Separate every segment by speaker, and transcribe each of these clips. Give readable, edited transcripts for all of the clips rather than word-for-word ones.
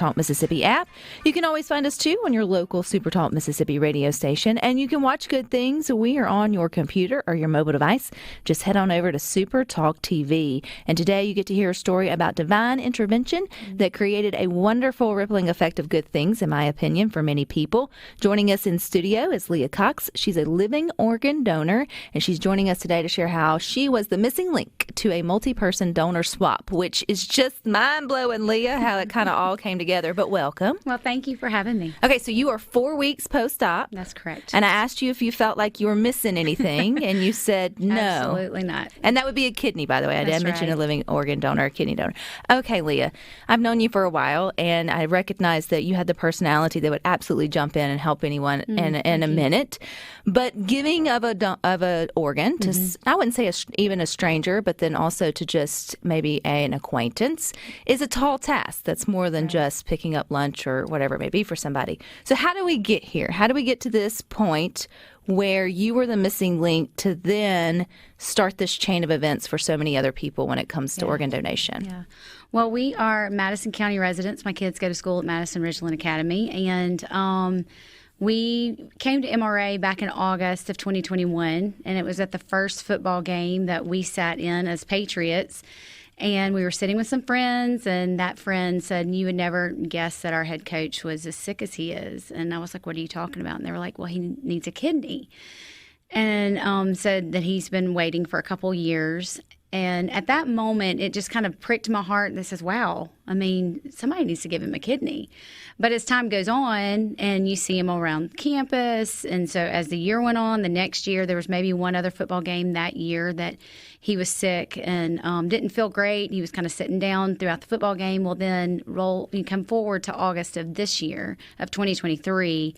Speaker 1: Talk Mississippi app. You can always find us too on your local Super Talk Mississippi radio station, and you can watch Good Things. We are on your computer or your mobile device. Just head on over to Super Talk TV. And today you get to hear a story about divine intervention that created a wonderful rippling effect of good things, in my opinion, for many people. Joining us in studio is Leah Cox. She's a living organ donor, and she's joining us today to share how she was the missing link to a multi-person donor swap, which is just mind-blowing, Leah, how it kind of all came together. But welcome.
Speaker 2: Well, thank you for having me.
Speaker 1: Okay, so you are 4 weeks post-op.
Speaker 2: That's correct.
Speaker 1: And I asked you if you felt like you were missing anything, and you said no.
Speaker 2: Absolutely not.
Speaker 1: And that would be a kidney, by the way. I did mention a living organ donor, a kidney donor. Okay, Leah, I've known you for a while, and I recognize that you had the personality that would absolutely jump in and help anyone in a minute. But giving of a organ to, I wouldn't say even a stranger, but then also to just maybe an acquaintance is a tall task. That's more than just picking up lunch or whatever it may be for somebody. So how do we get here? How do we get to this point where you were the missing link to then start this chain of events for so many other people when it comes to organ donation?
Speaker 2: Yeah. Well, we are Madison County residents. My kids go to school at Madison Ridgeland Academy, and we came to MRA back in August of 2021, and it was at the first football game that we sat in as Patriots. And we were sitting with some friends, and that friend said, "You would never guess that our head coach was as sick as he is." And I was like, "What are you talking about?" And they were like, "Well, he needs a kidney." And said that he's been waiting for a couple years. And at that moment, it just kind of pricked my heart. And it says, wow, I mean, somebody needs to give him a kidney. But as time goes on and you see him around campus, and so as the year went on, the next year, there was maybe one other football game that year that he was sick and didn't feel great. He was kind of sitting down throughout the football game. Well, then you come forward to August of this year, of 2023,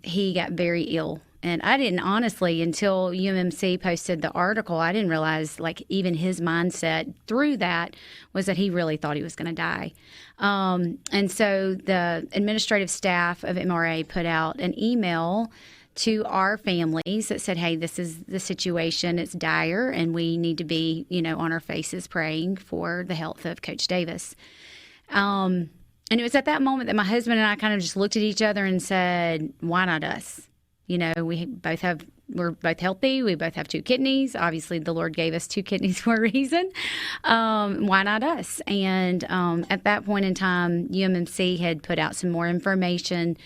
Speaker 2: he got very ill. And I didn't, honestly, until UMMC posted the article, I didn't realize, like, even his mindset through that was that he really thought he was going to die. And so the administrative staff of MRA put out an email to our families that said, hey, this is the situation. It's dire, and we need to be, on our faces praying for the health of Coach Davis. And it was at that moment that my husband and I kind of just looked at each other and said, why not us? We're both healthy. We both have 2 kidneys. Obviously, the Lord gave us 2 kidneys for a reason. Why not us? And at that point in time, UMMC had put out some more information.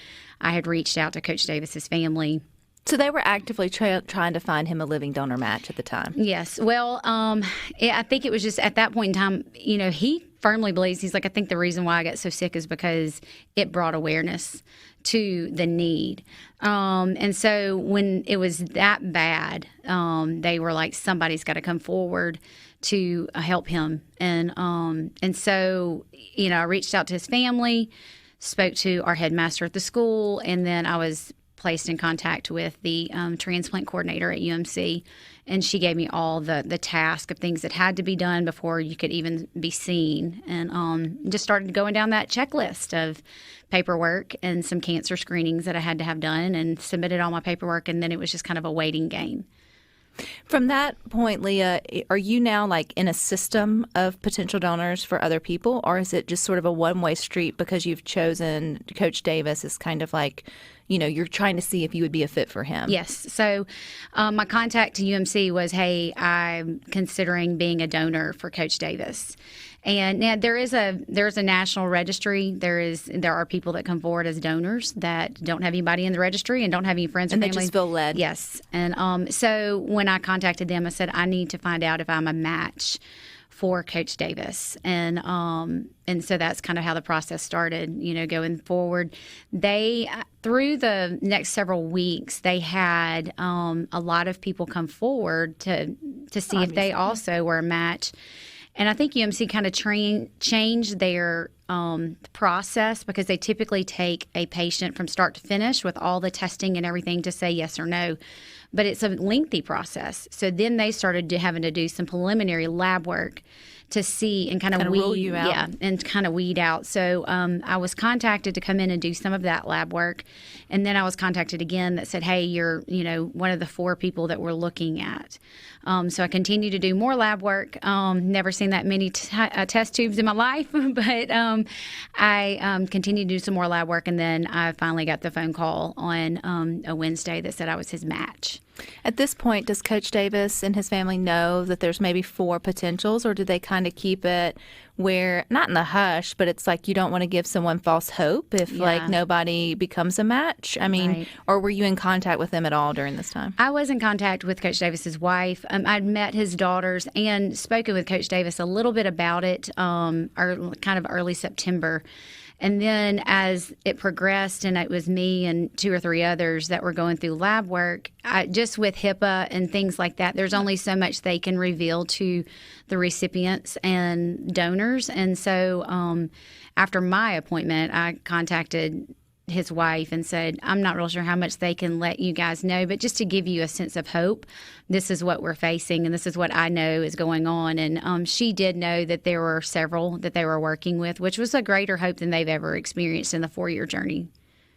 Speaker 2: I had reached out to Coach Davis's family.
Speaker 1: So they were actively trying to find him a living donor match at the time.
Speaker 2: Yes. Well, I think it was just at that point in time, he firmly believes, he's like, I think the reason why I got so sick is because it brought awareness to the need. And so when it was that bad, they were like, somebody's got to come forward to help him. And so, I reached out to his family, spoke to our headmaster at the school, and then I was placed in contact with the transplant coordinator at UMC, and she gave me all the task of things that had to be done before you could even be seen, and just started going down that checklist of paperwork and some cancer screenings that I had to have done, and submitted all my paperwork, and then it was just kind of a waiting game.
Speaker 1: From that point, Leah, are you now like in a system of potential donors for other people, or is it just sort of a one-way street because you've chosen Coach Davis as kind of like, you're trying to see if you would be a fit for him?
Speaker 2: Yes. So my contact to UMC was, hey, I'm considering being a donor for Coach Davis. And now there's a national registry. There are people that come forward as donors that don't have anybody in the registry and don't have any friends or family.
Speaker 1: And they just feel led.
Speaker 2: Yes. And so when I contacted them, I said, I need to find out if I'm a match for Coach Davis. And so that's kind of how the process started, going forward. They, through the next several weeks, they had a lot of people come forward to see if they also were a match. And I think UMC kind of changed their process, because they typically take a patient from start to finish with all the testing and everything to say yes or no. But it's a lengthy process. So then they started having to do some preliminary lab work to see and kind of weed
Speaker 1: rule you out.
Speaker 2: Yeah, and kind of weed out. So I was contacted to come in and do some of that lab work, and then I was contacted again that said, hey, you're one of the 4 people that we're looking at. So I continue to do more lab work. Never seen that many test tubes in my life, but I continued to do some more lab work, and then I finally got the phone call on a Wednesday that said I was his match.
Speaker 1: At this point, does Coach Davis and his family know that there's maybe 4 potentials, or do they kind of keep it where, not in the hush, but it's like you don't want to give someone false hope if like nobody becomes a match? I mean, or were you in contact with them at all during this time?
Speaker 2: I was in contact with Coach Davis's wife. I'd met his daughters and spoken with Coach Davis a little bit about it, kind of early September. And then as it progressed, and it was me and 2 or 3 others that were going through lab work, just with HIPAA and things like that, there's only so much they can reveal to the recipients and donors. And so after my appointment, I contacted his wife and said, I'm not real sure how much they can let you guys know, but just to give you a sense of hope, this is what we're facing and this is what I know is going on. And she did know that there were several that they were working with, which was a greater hope than they've ever experienced in the 4-year journey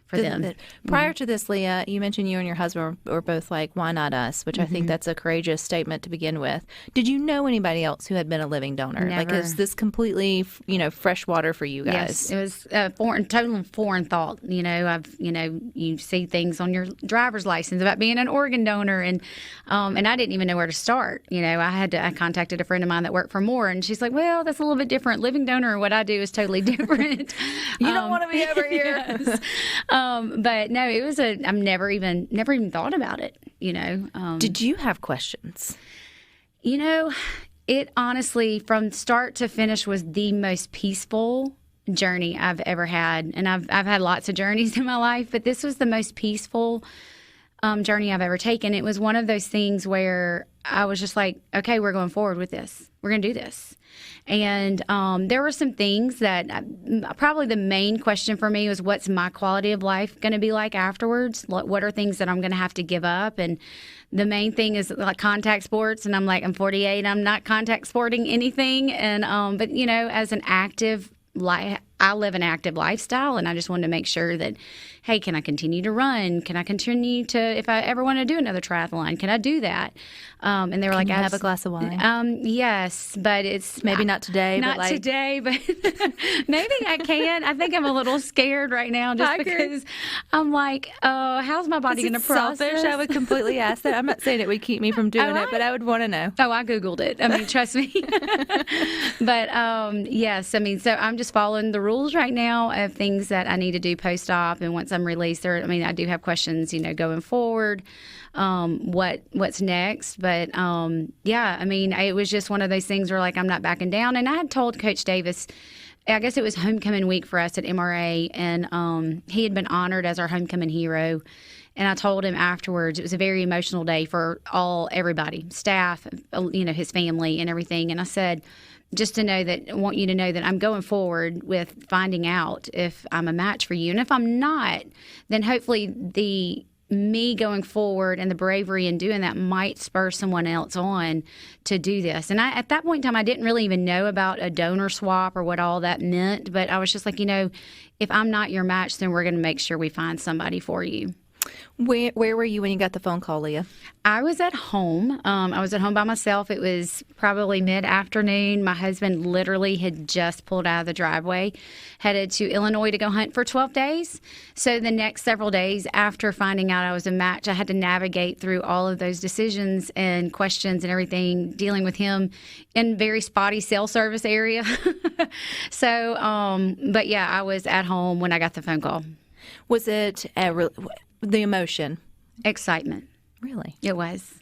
Speaker 2: for them.
Speaker 1: Prior to this, Leah, you mentioned you and your husband were both like, why not us? Which I think that's a courageous statement to begin with. Did you know anybody else who had been a living donor?
Speaker 2: Never.
Speaker 1: Like, is this completely, fresh water for you
Speaker 2: Yes,
Speaker 1: guys?
Speaker 2: it was totally foreign thought. You see things on your driver's license about being an organ donor, and I didn't even know where to start. I contacted a friend of mine that worked for Moore, and she's like, well, that's a little bit different. Living donor and what I do is totally different.
Speaker 1: You don't want to be over here.
Speaker 2: Yes. But no, it was I've never even thought about it,
Speaker 1: Did you have questions?
Speaker 2: It honestly, from start to finish, was the most peaceful journey I've ever had. And I've had lots of journeys in my life, but this was the most peaceful journey I've ever taken. It was one of those things where I was just like, okay, we're going forward with this. We're going to do this. And there were some things that probably the main question for me was, what's my quality of life going to be like afterwards? What are things that I'm going to have to give up? And the main thing is like contact sports. And I'm like, I'm 48. I'm not contact sporting anything. And but as an active life, I live an active lifestyle, and I just wanted to make sure that, hey, can I continue to run? Can I continue to, if I ever want to do another triathlon, can I do that? And they were like,
Speaker 1: have a glass of wine?
Speaker 2: Yes, but it's
Speaker 1: maybe not today.
Speaker 2: Not today, but maybe I can. I think I'm a little scared right now, just because I'm like, how's my body going to process?
Speaker 1: Selfish. I would completely ask that. I'm not saying it would keep me from doing it, but I would want to know.
Speaker 2: Oh, I Googled it. I mean, trust me. But yes, I mean, so I'm just following the rules right now of things that I need to do post-op, and once I'm released, I do have questions, going forward, what's next, but it was just one of those things where like I'm not backing down. And I had told Coach Davis, I guess it was homecoming week for us at MRA, and he had been honored as our homecoming hero. And I told him afterwards, it was a very emotional day for everybody, staff, his family and everything. And I said, I want you to know that I'm going forward with finding out if I'm a match for you. And if I'm not, then hopefully me going forward and the bravery in doing that might spur someone else on to do this. And at that point in time, I didn't really even know about a donor swap or what all that meant. But I was just like, if I'm not your match, then we're going to make sure we find somebody for you.
Speaker 1: Where were you when you got the phone call, Leah?
Speaker 2: I was at home. I was at home by myself. It was probably mid-afternoon. My husband literally had just pulled out of the driveway, headed to Illinois to go hunt for 12 days. So the next several days after finding out I was a match, I had to navigate through all of those decisions and questions and everything, dealing with him in very spotty cell service area. So, but yeah, I was at home when I got the phone call.
Speaker 1: Was it the emotion?
Speaker 2: Excitement.
Speaker 1: Really?
Speaker 2: It was.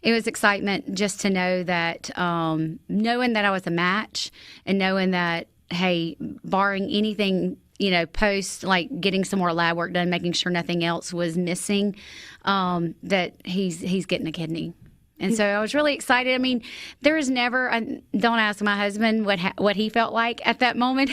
Speaker 2: It was excitement just to know that, knowing that I was a match and knowing that, hey, barring anything, post, like getting some more lab work done, making sure nothing else was missing, that he's getting a kidney. And so I was really excited. I mean, there is never, don't ask my husband what he felt like at that moment.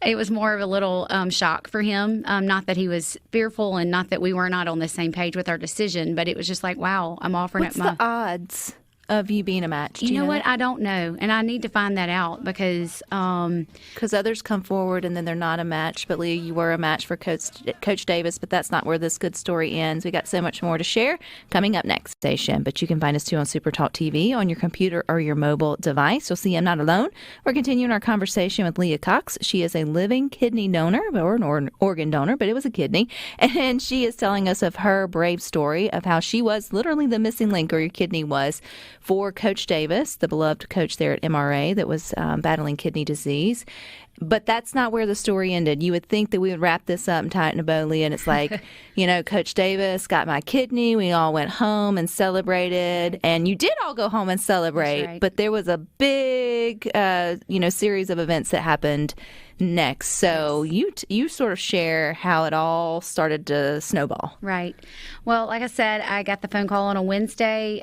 Speaker 2: It was more of a little shock for him. Not that he was fearful and not that we were not on the same page with our decision, but it was just like, wow, I'm offering
Speaker 1: What's the odds of you being a match?
Speaker 2: You know what? I don't know, and I need to find that out because
Speaker 1: others come forward and then they're not a match. But Leah, you were a match for Coach Davis, but that's not where this good story ends. We got so much more to share coming up next station. But you can find us too on SuperTalk TV on your computer or your mobile device. You'll see I'm not alone. We're continuing our conversation with Leah Cox. She is a living kidney donor or an organ donor, but it was a kidney, and she is telling us of her brave story of how she was literally the missing link, or your kidney was, for Coach Davis, the beloved coach there at MRA that was battling kidney disease. But that's not where the story ended. You would think that we would wrap this up and tie it in a bow, Leah, and it's like, Coach Davis got my kidney. We all went home and celebrated, and you did all go home and celebrate. Right. But there was a big, series of events that happened next. So you sort of share how it all started to snowball.
Speaker 2: Right. Well, like I said, I got the phone call on a Wednesday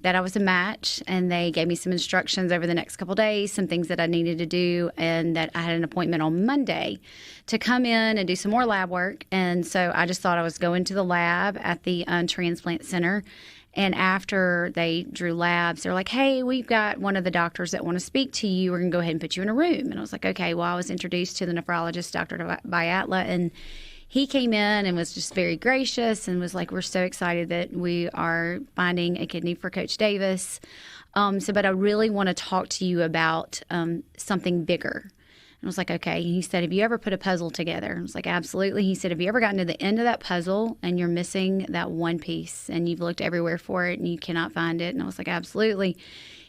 Speaker 2: that I was a match, and they gave me some instructions over the next couple of days, some things that I needed to do, and that I had an appointment on Monday to come in and do some more lab work. And so I just thought I was going to the lab at the transplant center. And after they drew labs, they're like, hey, we've got one of the doctors that want to speak to you. We're going to go ahead and put you in a room. And I was like, okay. Well, I was introduced to the nephrologist, Dr. Biatla, and he came in and was just very gracious and was like, we're so excited that we are finding a kidney for Coach Davis. But I really want to talk to you about something bigger. And I was like, okay. He said, have you ever put a puzzle together? I was like, absolutely. He said, have you ever gotten to the end of that puzzle and you're missing that one piece and you've looked everywhere for it and you cannot find it? And I was like, absolutely.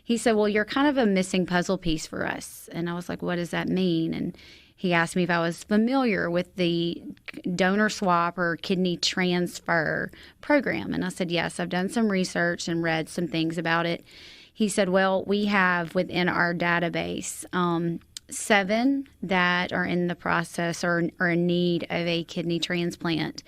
Speaker 2: He said, well, you're kind of a missing puzzle piece for us. And I was like, what does that mean? And he asked me if I was familiar with the donor swap or kidney transfer program. And I said, yes, I've done some research and read some things about it. He said, well, we have within our database 7 that are in the process or in need of a kidney transplant.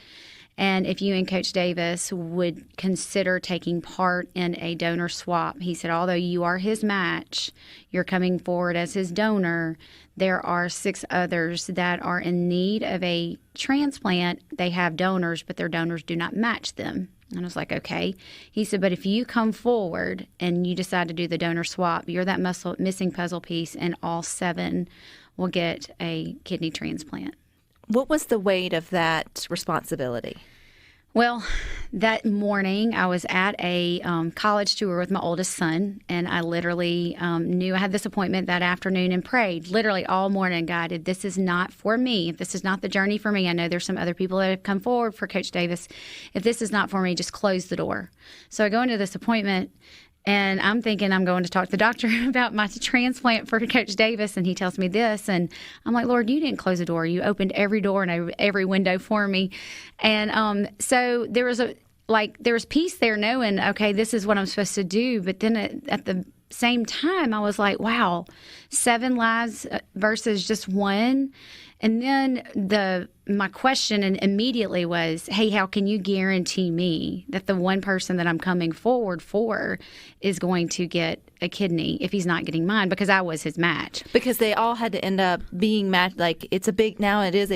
Speaker 2: And if you and Coach Davis would consider taking part in a donor swap, he said, although you are his match, you're coming forward as his donor, there are 6 others that are in need of a transplant. They have donors, but their donors do not match them. And I was like, okay. He said, but if you come forward and you decide to do the donor swap, you're that missing puzzle piece, and all 7 will get a kidney transplant.
Speaker 1: What was the weight of that responsibility?
Speaker 2: Well, that morning I was at a college tour with my oldest son, and I literally knew I had this appointment that afternoon and prayed literally all morning, God, if this is not for me, if this is not the journey for me, I know there's some other people that have come forward for Coach Davis. If this is not for me, just close the door. So I go into this appointment, and I'm thinking I'm going to talk to the doctor about my transplant for Coach Davis, and he tells me this, and I'm like, Lord, you didn't close the door. You opened every door and every window for me. And so there was peace there knowing, okay, this is what I'm supposed to do. But then at the same time, I was like, wow, 7 lives versus just 1. And then my question immediately was, hey, how can you guarantee me that the one person that I'm coming forward for is going to get a kidney if he's not getting mine? Because I was his match.
Speaker 1: Because they all had to end up being matched. Like, it is a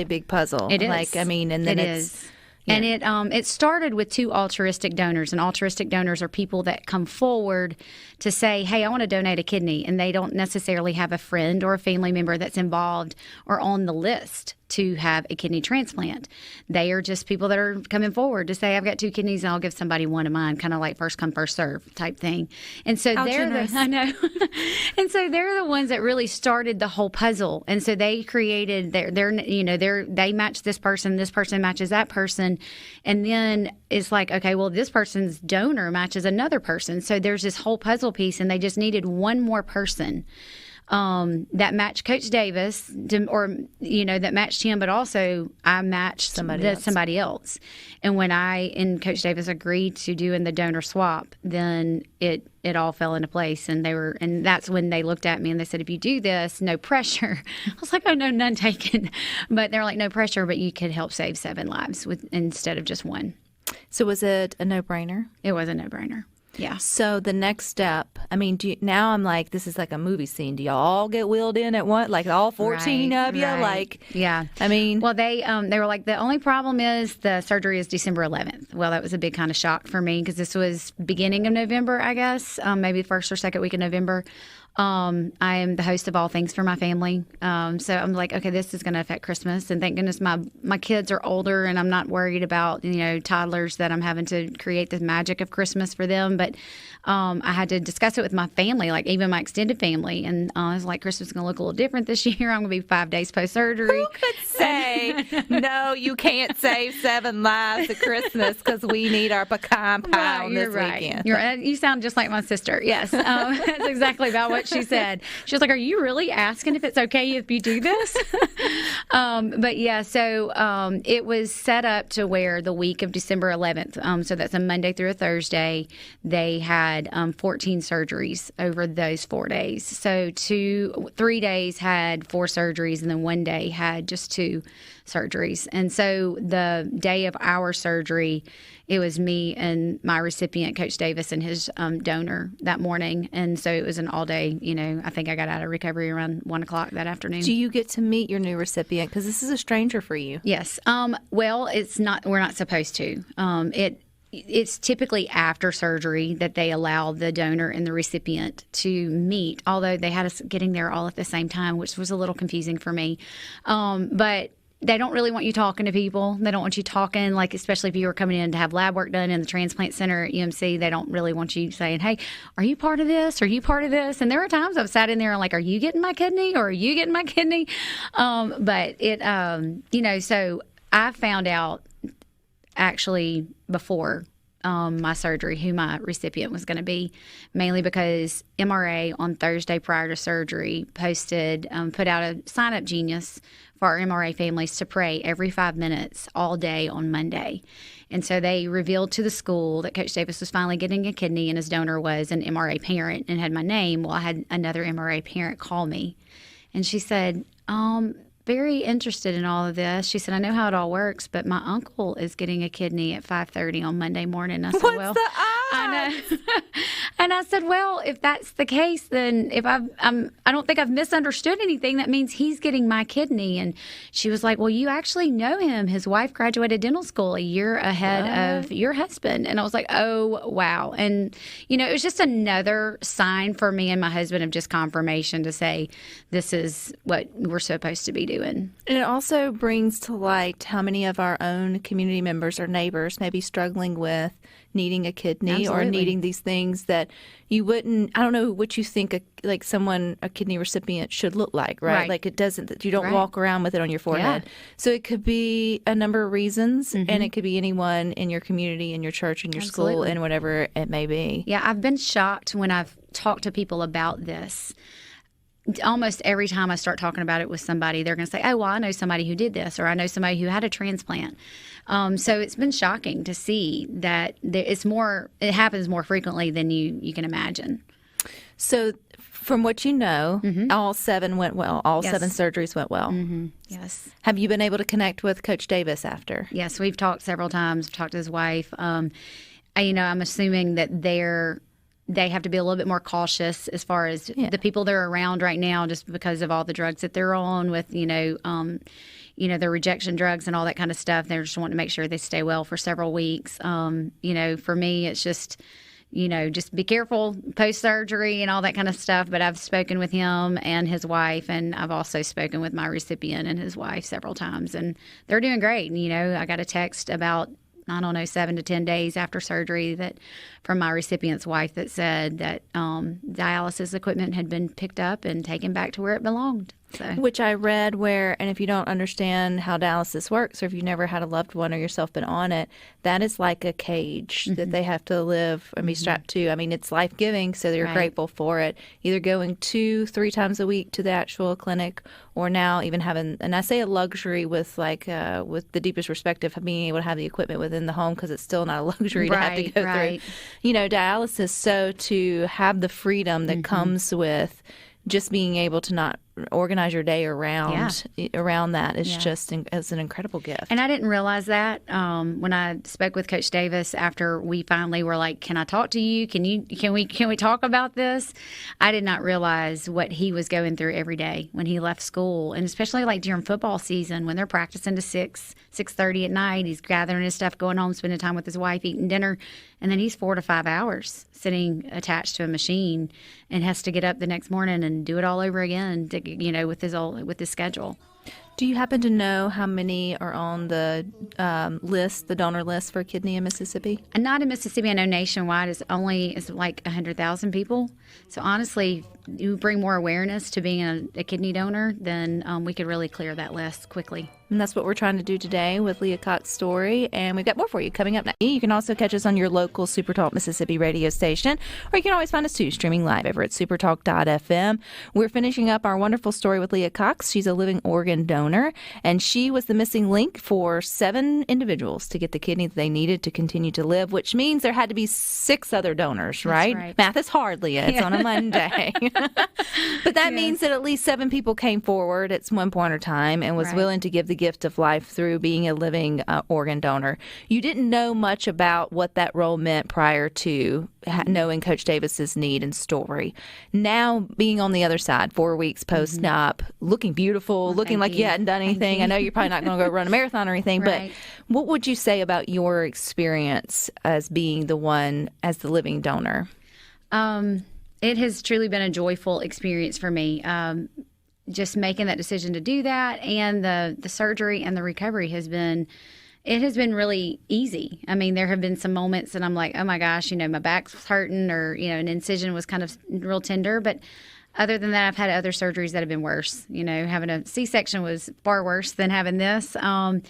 Speaker 1: big puzzle.
Speaker 2: It is.
Speaker 1: Like, I mean, and then it's...
Speaker 2: Yeah. And it started with 2 altruistic donors, and altruistic donors are people that come forward to say, hey, I want to donate a kidney, and they don't necessarily have a friend or a family member that's involved or on the list to have a kidney transplant. They are just people that are coming forward to say, I've got 2 kidneys and I'll give somebody one of mine, kind of like first come, first serve type thing. And so I know. And so they're the ones that really started the whole puzzle. And so they created they match this person matches that person. And then it's like, okay, well, this person's donor matches another person. So there's this whole puzzle piece, and they just needed one more person that matched Coach Davis, that matched him, but also I matched somebody else. And when I and Coach Davis agreed to doing the donor swap, then it all fell into place. And that's when they looked at me and they said, if you do this, no pressure. I was like, oh, no, none taken. But they're like, no pressure, but you could help save 7 lives instead of just 1.
Speaker 1: So was it a no-brainer?
Speaker 2: It was a no-brainer. Yeah.
Speaker 1: So the next step, I mean, now I'm like, this is like a movie scene. Do y'all all get wheeled in at once? Like all 14 of you?
Speaker 2: Right.
Speaker 1: Like,
Speaker 2: yeah.
Speaker 1: I mean.
Speaker 2: Well, they were like, the only problem is the surgery is December 11th. Well, that was a big kind of shock for me because this was beginning of November, I guess, maybe the first or second week of November. I am the host of All Things for my family. So I'm like, okay, this is going to affect Christmas. And thank goodness my kids are older and I'm not worried about, toddlers that I'm having to create the magic of Christmas for them. But I had to discuss it with my family, like even my extended family. And I was like, Christmas is going to look a little different this year. I'm going to be 5 days post-surgery.
Speaker 1: Who could say, no, you can't save 7 lives at Christmas because we need our pecan pie on this weekend.
Speaker 2: You sound just like my sister. Yes. That's exactly about what she said. She was like, are you really asking if it's okay if you do this? But yeah, so it was set up to where the week of December 11th, so that's a Monday through a Thursday, they had 14 surgeries over those 4 days. So 3 days had 4 surgeries, and then 1 day had just 2 surgeries. And so the day of our surgery, it was me and my recipient, Coach Davis, and his donor that morning. And so it was an all day, I think I got out of recovery around 1 o'clock that afternoon.
Speaker 1: Do you get to meet your new recipient? Because this is a stranger for you.
Speaker 2: Yes. Well, we're not supposed to. It's typically after surgery that they allow the donor and the recipient to meet, although they had us getting there all at the same time, which was a little confusing for me. But they don't really want you talking to people. They don't want you talking, like, especially if you were coming in to have lab work done in the transplant center at UMC. They don't really want you saying, hey, are you part of this? Are you part of this? And there were times I've sat in there and like, are you getting my kidney or are you getting my kidney? But it, so I found out actually before my surgery who my recipient was going to be, mainly because MRA on Thursday prior to surgery put out a sign-up genius for our MRA families to pray every 5 minutes all day on Monday. And so they revealed to the school that Coach Davis was finally getting a kidney and his donor was an MRA parent and had my name. Well, I had another MRA parent call me, and she said, very interested in all of this. She said, I know how it all works, but my uncle is getting a kidney at 5:30 on Monday morning. I said,
Speaker 1: What's
Speaker 2: well,
Speaker 1: the odds?
Speaker 2: I know. And I said, well, if that's the case, then if I don't think I've misunderstood anything. That means he's getting my kidney. And she was like, well, you actually know him. His wife graduated dental school a year ahead of your husband. And I was like, oh, wow. And, it was just another sign for me and my husband of just confirmation to say, this is what we're supposed to be doing.
Speaker 1: And it also brings to light how many of our own community members or neighbors may be struggling with needing a kidney.
Speaker 2: Absolutely.
Speaker 1: Or needing these things that you wouldn't, I don't know what you think a kidney recipient should look like, right? Like it doesn't, you don't walk around with it on your forehead. Yeah. So it could be a number of reasons, and it could be anyone in your community, in your church, in your school, and whatever it may be.
Speaker 2: Yeah, I've been shocked when I've talked to people about this. Almost every time I start talking about it with somebody, they're going to say, oh, well, I know somebody who did this, or I know somebody who had a transplant. So it's been shocking to see that it happens more frequently than you can imagine.
Speaker 1: So from what you know, all 7 went well. All 7 surgeries went well.
Speaker 2: Mm-hmm. Yes.
Speaker 1: Have you been able to connect with Coach Davis after?
Speaker 2: Yes, we've talked several times. We've talked to his wife. I'm assuming that they have to be a little bit more cautious as far as the people they're around right now, just because of all the drugs that they're on with, their rejection drugs and all that kind of stuff. They just want to make sure they stay well for several weeks. For me, it's just, just be careful post-surgery and all that kind of stuff. But I've spoken with him and his wife, and I've also spoken with my recipient and his wife several times, and they're doing great. And, I got a text about 7 to 10 days after surgery from my recipient's wife that said that dialysis equipment had been picked up and taken back to where it belonged. So.
Speaker 1: Which I read and if you don't understand how dialysis works, or if you've never had a loved one or yourself been on it, that is like a cage that they have to live and be strapped to. I mean, it's life-giving, so they're grateful for it. Either going 2-3 times a week to the actual clinic, or now even having, and I say a luxury with with the deepest respect of being able to have the equipment within the home, because it's still not a luxury to have to go through, dialysis. So to have the freedom that comes with just being able to not organize your day around that is just it's an incredible gift.
Speaker 2: And I didn't realize that when I spoke with Coach Davis after we finally were like, "Can I talk to you? Can we talk about this?" I did not realize what he was going through every day when he left school, and especially like during football season when they're practicing to 6:30 at night. He's gathering his stuff, going home, spending time with his wife, eating dinner, and then he's 4 to 5 hours sitting attached to a machine and has to get up the next morning and do it all over again, with his schedule.
Speaker 1: Do you happen to know how many are on the the donor list for kidney in Mississippi?
Speaker 2: And not in Mississippi. I know nationwide it's like 100,000 people. So honestly, you bring more awareness to being a kidney donor, then we could really clear that list quickly.
Speaker 1: And that's what we're trying to do today with Leah Cox story. And we've got more for you coming up next. You can also catch us on your local SuperTalk Mississippi radio station, or you can always find us too, streaming live over at supertalk.fm. We're finishing up our wonderful story with Leah Cox. She's a living organ donor, and she was the missing link for 7 individuals to get the kidney that they needed to continue to live, which means there had to be 6 other donors, right?
Speaker 2: That's right.
Speaker 1: Math is hard, Leah. It's on a Monday. But that means that at least 7 people came forward at one point in time and was willing to give the gift of life through being a living organ donor. You didn't know much about what that role meant prior to knowing Coach Davis's need and story. Now, being on the other side, 4 weeks post-op, looking beautiful, looking like you hadn't done anything. I know you're probably not going to go run a marathon or anything, but what would you say about your experience as being the one, as the living donor?
Speaker 2: It has truly been a joyful experience for me. Just making that decision to do that, and the surgery and the recovery has been really easy. I mean, there have been some moments that I'm like, oh my gosh, my back's hurting, or an incision was kind of real tender. But other than that, I've had other surgeries that have been worse. Having a C-section was far worse than having this. And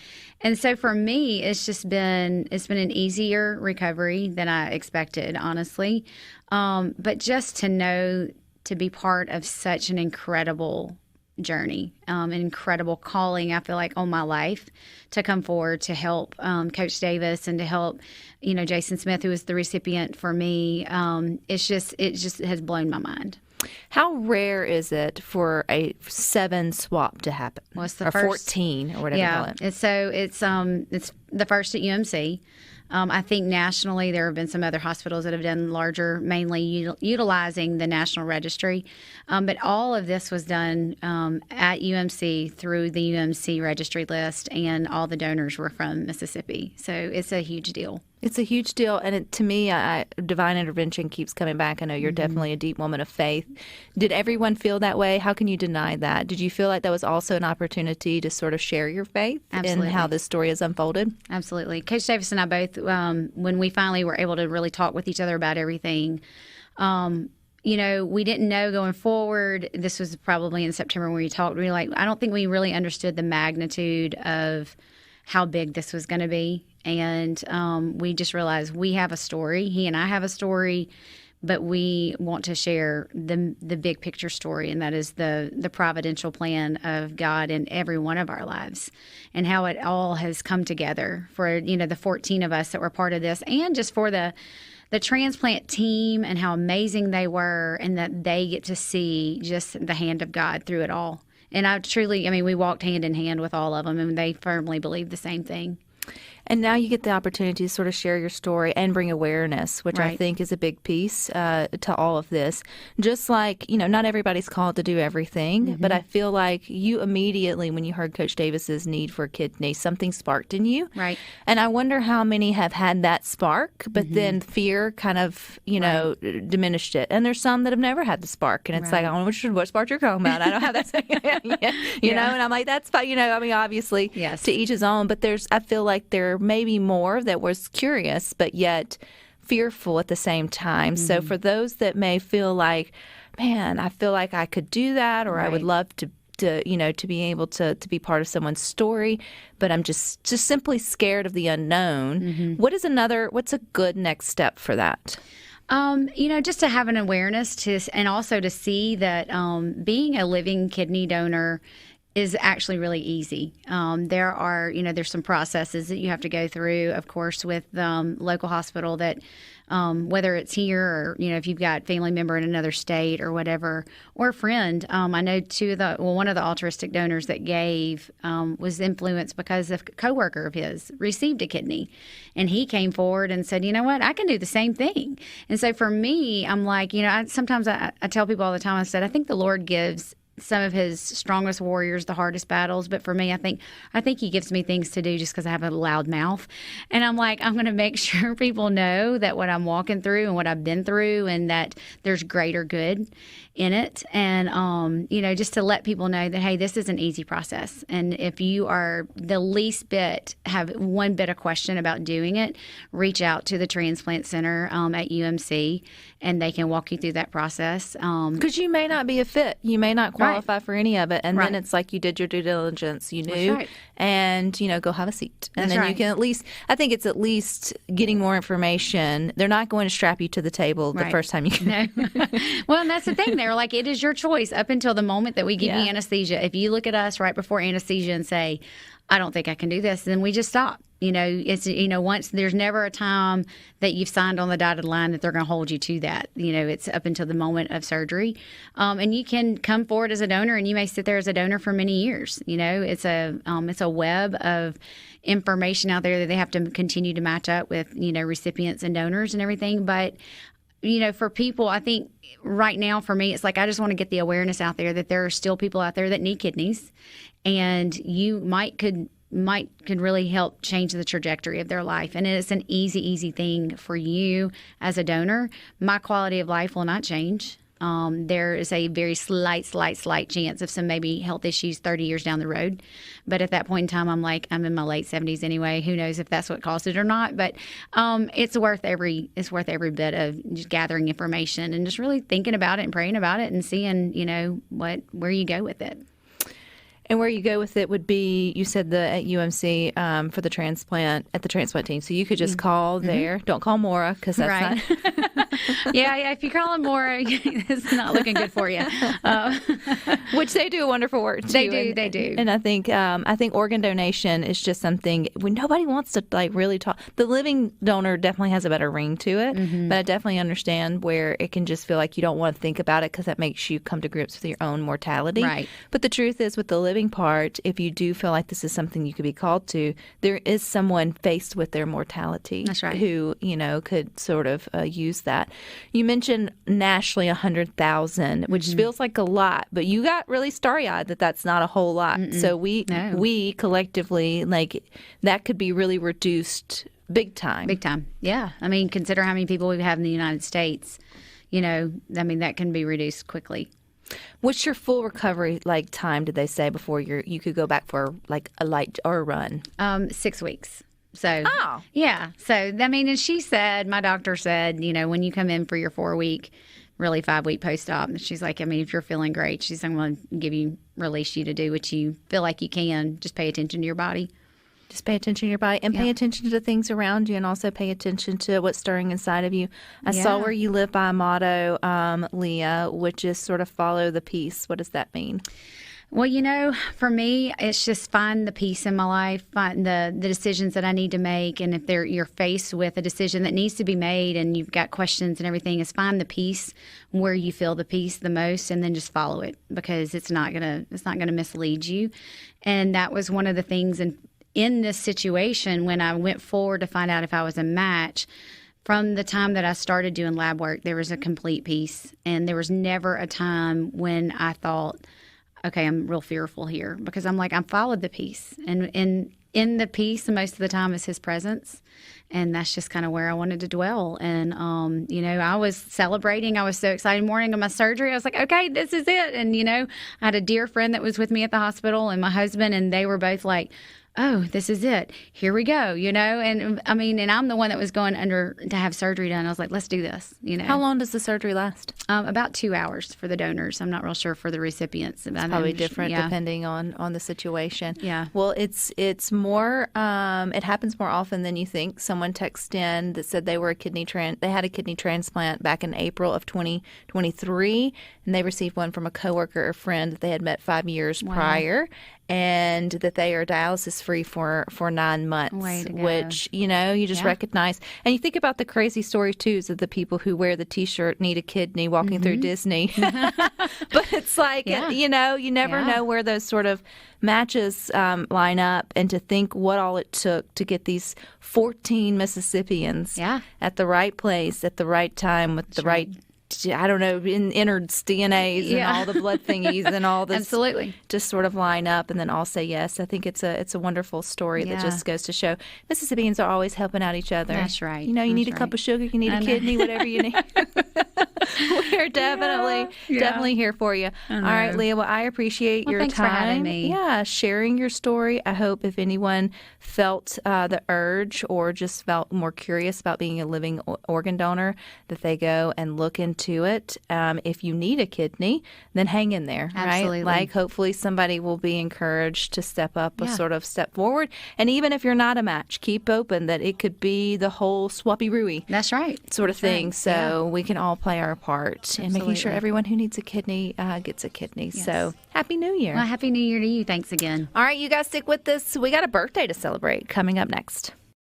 Speaker 2: so for me, it's been an easier recovery than I expected, honestly. But just to know, to be part of such an incredible journey, an incredible calling, I feel like, on my life, to come forward to help Coach Davis and to help, Jason Smith, who was the recipient for me. It just has blown my mind.
Speaker 1: How rare is it for a 7 swap to happen?
Speaker 2: Well, it's the
Speaker 1: or
Speaker 2: first,
Speaker 1: 14 or whatever you call it.
Speaker 2: It's the first at UMC. I think nationally there have been some other hospitals that have done larger, mainly utilizing the National Registry. But all of this was done at UMC through the UMC registry list, and all the donors were from Mississippi. So it's a huge deal. It's
Speaker 1: a huge deal. And to me, divine intervention keeps coming back. I know you're definitely a deep woman of faith. Did everyone feel that way? How can you deny that? Did you feel like that was also an opportunity to sort of share your faith in how this story has unfolded?
Speaker 2: Absolutely. Coach Davis and I both, when we finally were able to really talk with each other about everything, we didn't know going forward. This was probably in September when we talked. We were like, I don't think we really understood the magnitude of how big this was going to be. And we just realized we have a story. He and I have a story, but we want to share the big picture story, and that is the providential plan of God in every one of our lives, and how it all has come together for the 14 of us that were part of this, and just for the transplant team and how amazing they were, and that they get to see just the hand of God through it all. And we walked hand in hand with all of them, and they firmly believe the same thing.
Speaker 1: And now you get the opportunity to sort of share your story and bring awareness, which I think is a big piece to all of this. Just like, not everybody's called to do everything, but I feel like you immediately, when you heard Coach Davis's need for a kidney, something sparked in you.
Speaker 2: Right.
Speaker 1: And I wonder how many have had that spark, but then fear kind of, diminished it. And there's some that have never had the spark. And it's like, I don't know what spark you're talking about. I don't have that. And I'm like, that's fine. Obviously, to each his own. But I feel like there maybe more that was curious, but yet fearful at the same time. So for those that may feel like, man, I feel like I could do that, or I would love to be able to be part of someone's story, but I'm just simply scared of the unknown. What's a good next step for that?
Speaker 2: Just to have an awareness and also to see that being a living kidney donor is actually really easy. There are, there's some processes that you have to go through, of course, with local hospital that, whether it's here or, if you've got family member in another state or whatever, or a friend. I know one of the altruistic donors that gave was influenced because a coworker of his received a kidney, and he came forward and said, you know what, I can do the same thing. And so for me, I'm like, sometimes I tell people all the time, I said, I think the Lord gives some of his strongest warriors the hardest battles, but for me, I think he gives me things to do just because I have a loud mouth, and I'm like, I'm going to make sure people know that what I'm walking through and what I've been through, and that there's greater good in it, and just to let people know that, hey, this is an easy process, and if you are the least bit have one bit of question about doing it, reach out to the transplant center at UMC, and they can walk you through that process.
Speaker 1: Because you may not be a fit, you may not qualify for any of it, and then it's like you did your due diligence, you knew, and go have a seat, and then you can at least. I think it's at least getting more information. They're not going to strap you to the table the first time you can.
Speaker 2: No. Well, and that's the thing. They're like, it is your choice up until the moment that we give you anesthesia. If you look at us right before anesthesia and say, I don't think I can do this, then we just stop. It's, once there's never a time that you've signed on the dotted line that they're going to hold you to that. It's up until the moment of surgery. And you can come forward as a donor, and you may sit there as a donor for many years. It's a web of information out there that they have to continue to match up with, recipients and donors and everything. But for people, I think right now for me, it's like I just want to get the awareness out there that there are still people out there that need kidneys, and you could really help change the trajectory of their life. And it's an easy thing for you as a donor. My quality of life will not change. There is a very slight chance of some maybe health issues 30 years down the road. But at that point in time, I'm in my late 70s anyway. Who knows if that's what caused it or not? But it's worth every bit of just gathering information and just really thinking about it and praying about it and seeing, where you go with it.
Speaker 1: And where you go with it would be, you said at UMC for the transplant, at the transplant team. So you could just call there. Don't call Maura, because that's not.
Speaker 2: Yeah, if you call them Maura, it's not looking good for you.
Speaker 1: Which they do wonderful work too.
Speaker 2: They do.
Speaker 1: And I think organ donation is just something when nobody wants to really talk. The living donor definitely has a better ring to it, but I definitely understand where it can just feel like you don't want to think about it because that makes you come to grips with your own mortality.
Speaker 2: Right.
Speaker 1: But the truth is, with the living part, if you do feel like this is something you could be called to, there is someone faced with their mortality.
Speaker 2: That's right.
Speaker 1: Who could sort of use that. You mentioned nationally 100,000, which feels like a lot, but you got really starry-eyed that that's not a whole lot. So we collectively, that could be really reduced big time.
Speaker 2: Big time. Yeah. I mean, consider how many people we have in the United States. That can be reduced quickly.
Speaker 1: What's your full recovery time? Did they say before you could go back for a light or a run?
Speaker 2: 6 weeks. So yeah. So and she said, my doctor said, when you come in for your 4-week, really 5-week post-op, she's like, if you're feeling great, she's like, I'm going to release you to do what you feel like you can. Just pay attention to your body.
Speaker 1: Just pay attention to your body and pay attention to things around you, and also pay attention to what's stirring inside of you. I saw where you live by a motto, Leah, which is sort of follow the peace. What does that mean?
Speaker 2: Well, for me, it's just find the peace in my life, find the decisions that I need to make. And if you're faced with a decision that needs to be made and you've got questions and everything, is find the peace where you feel the peace the most, and then just follow it, because it's not gonna mislead you. And that was one of the things in this situation when I went forward to find out if I was a match. From the time that I started doing lab work, there was a complete peace, and there was never a time when I thought, okay, I'm real fearful here, because I'm I followed the peace, and in the peace, most of the time is His presence, and that's just kind of where I wanted to dwell. And I was celebrating. I was so excited. Morning of my surgery, I was like, okay, this is it. And I had a dear friend that was with me at the hospital, and my husband, and they were both like, oh, this is it. Here we go, And I mean, and I'm the one that was going under to have surgery done. I was like, let's do this,
Speaker 1: How long does the surgery last?
Speaker 2: About 2 hours for the donors. I'm not real sure for the recipients.
Speaker 1: It's probably different depending on the situation.
Speaker 2: Yeah.
Speaker 1: Well, it's more. It happens more often than you think. Someone texted in that said they had a kidney transplant back in April of 2023, and they received one from a coworker or friend that they had met 5 years prior, and that they are dialysis free for 9 months, which, you just recognize. And you think about the crazy story, too, of the people who wear the T-shirt, need a kidney, walking through Disney. But it's like, you never know where those sort of matches line up, and to think what all it took to get these 14 Mississippians at the right place at the right time with the right I don't know, innards, DNAs, and all the blood thingies and all this.
Speaker 2: Absolutely.
Speaker 1: Just sort of line up and then all say yes. I think it's a wonderful story that just goes to show Mississippians are always helping out each other.
Speaker 2: That's right.
Speaker 1: You need a cup of sugar, you need a kidney, whatever you need. We're definitely here for you. All right, Leah, well, I appreciate your
Speaker 2: thanks
Speaker 1: time.
Speaker 2: for having me.
Speaker 1: Yeah, sharing your story. I hope if anyone felt the urge or just felt more curious about being a living organ donor, that they go and look into it. If you need a kidney, then hang in there,
Speaker 2: Absolutely.
Speaker 1: right? Like, hopefully somebody will be encouraged to step up a sort of step forward. And even if you're not a match, keep open that it could be the whole swappy-rooey.
Speaker 2: That's right.
Speaker 1: Sort of thing.
Speaker 2: Right.
Speaker 1: So we can all play our part in making sure everyone who needs a kidney gets a kidney.
Speaker 2: Yes.
Speaker 1: So Happy New Year.
Speaker 2: Well, Happy New Year to you. Thanks again.
Speaker 1: All right, you guys stick with this. We got a birthday to celebrate coming up next.